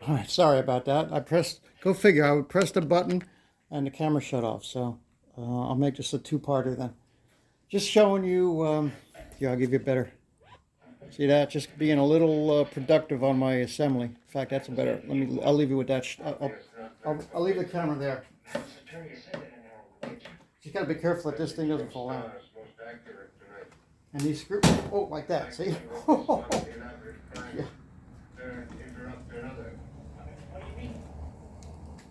All right, sorry about that. Go figure, I would press the button and the camera shut off. So I'll make this a two-parter then. Just showing you, here, I'll give you a better, see that? Just being a little productive on my assembly. In fact, that's a better, I'll leave you with that. I'll leave the camera there. You gotta be careful that this thing doesn't fall out. And these screws, oh, like that, see? Yeah.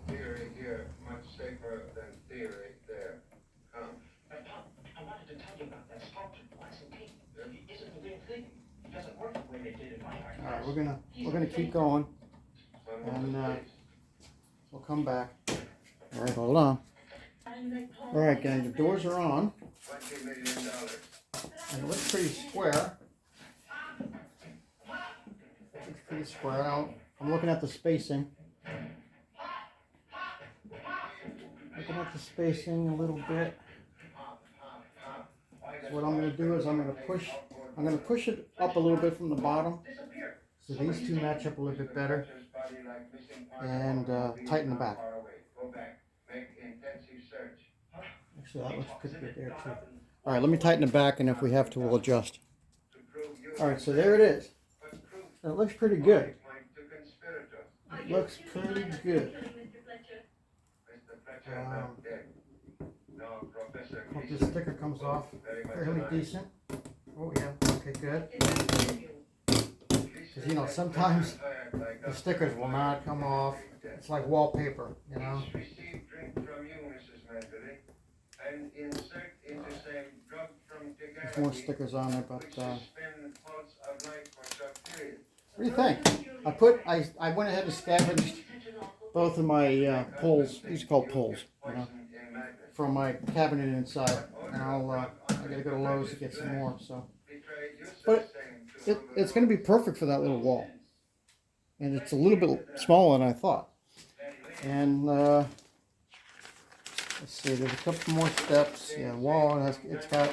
Theory here much safer than theory there. Come. I wanted to tell you about that sculpture, glass and tape. It isn't a real thing. It doesn't work the way they did in my art. All right, we're gonna keep going, and we'll come back. All right, hold on. All right, gang, the doors are on, $20 million. and it looks pretty square. Looks pretty square out. I'm looking at the spacing. Looking at the spacing a little bit. So what I'm going to do is I'm going to push it up a little bit from the bottom, so these two match up a little bit better, and tighten the back. Actually, that looks pretty good there too. All right, let me tighten the back, and if we have to, we'll adjust. All right, so there it is. It looks pretty good. It looks pretty good. Hope this sticker comes off fairly decent. Oh yeah, okay, good. Because you know, sometimes the stickers will not come off. It's like wallpaper, you know. There's more stickers on it, but what do you think? I went ahead and scavenged both of my poles. These are called poles, you know, from my cabinet inside, and I gotta go to Lowe's to get some more. So, but it's going to be perfect for that little wall, and it's a little bit smaller than I thought. And let's see, there's a couple more steps. Yeah, wall it's got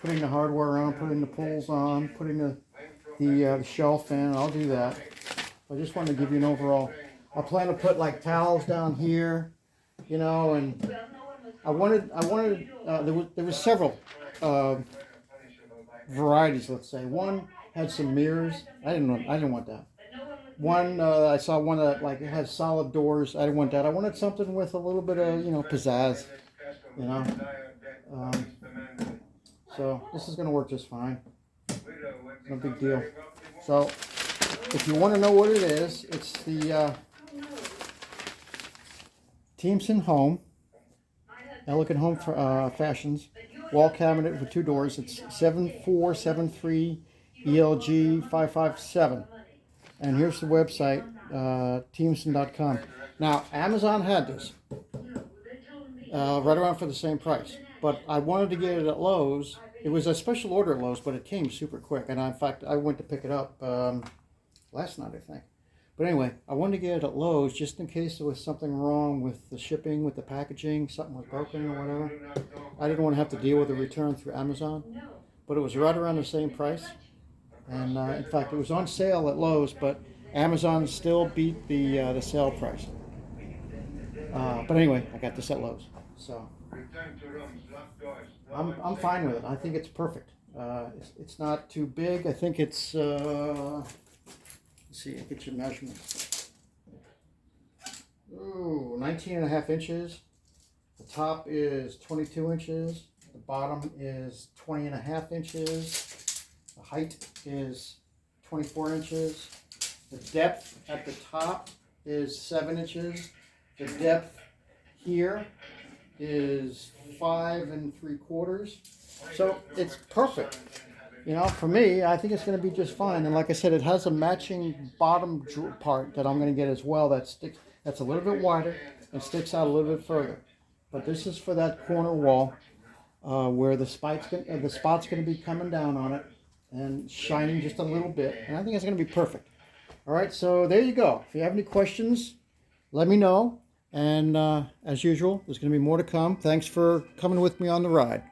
putting the hardware on, putting the poles on, putting the shelf in. I'll do that. I just wanted to give you an overall. I plan to put like towels down here, you know, and I wanted there was several varieties. Let's say one had some mirrors. I didn't want that. One I saw one that like it has solid doors. I didn't want that. I wanted something with a little bit of, you know, pizzazz, you know. So this is going to work just fine. No big deal. So if you want to know what it is, it's the Teamson Home, Elegant Home Fashions wall cabinet with two doors. It's 7473 ELG 557. And here's the website, teamson.com. Now, Amazon had this right around for the same price. But I wanted to get it at Lowe's. It was a special order at Lowe's, but it came super quick. And in fact, I went to pick it up last night, I think. But anyway, I wanted to get it at Lowe's just in case there was something wrong with the shipping, with the packaging, something was broken or whatever. I didn't want to have to deal with a return through Amazon. But it was right around the same price. And in fact, it was on sale at Lowe's, but Amazon still beat the sale price. But anyway, I got this at Lowe's. So I'm fine with it. I think it's perfect. It's not too big. I think it's... Let's see, get your measurement. Ooh, 19.5 inches. The top is 22 inches. The bottom is 20.5 inches. The height is 24 inches. The depth at the top is 7 inches. The depth here is 5 3/4. So it's perfect. You know, for me, I think it's going to be just fine. And like I said, it has a matching bottom part that I'm going to get as well. That's a little bit wider and sticks out a little bit further. But this is for that corner wall where the spot's going to be coming down on it and shining just a little bit. And I think it's going to be perfect. All right, so there you go. If you have any questions, let me know. And as usual, there's going to be more to come. Thanks for coming with me on the ride.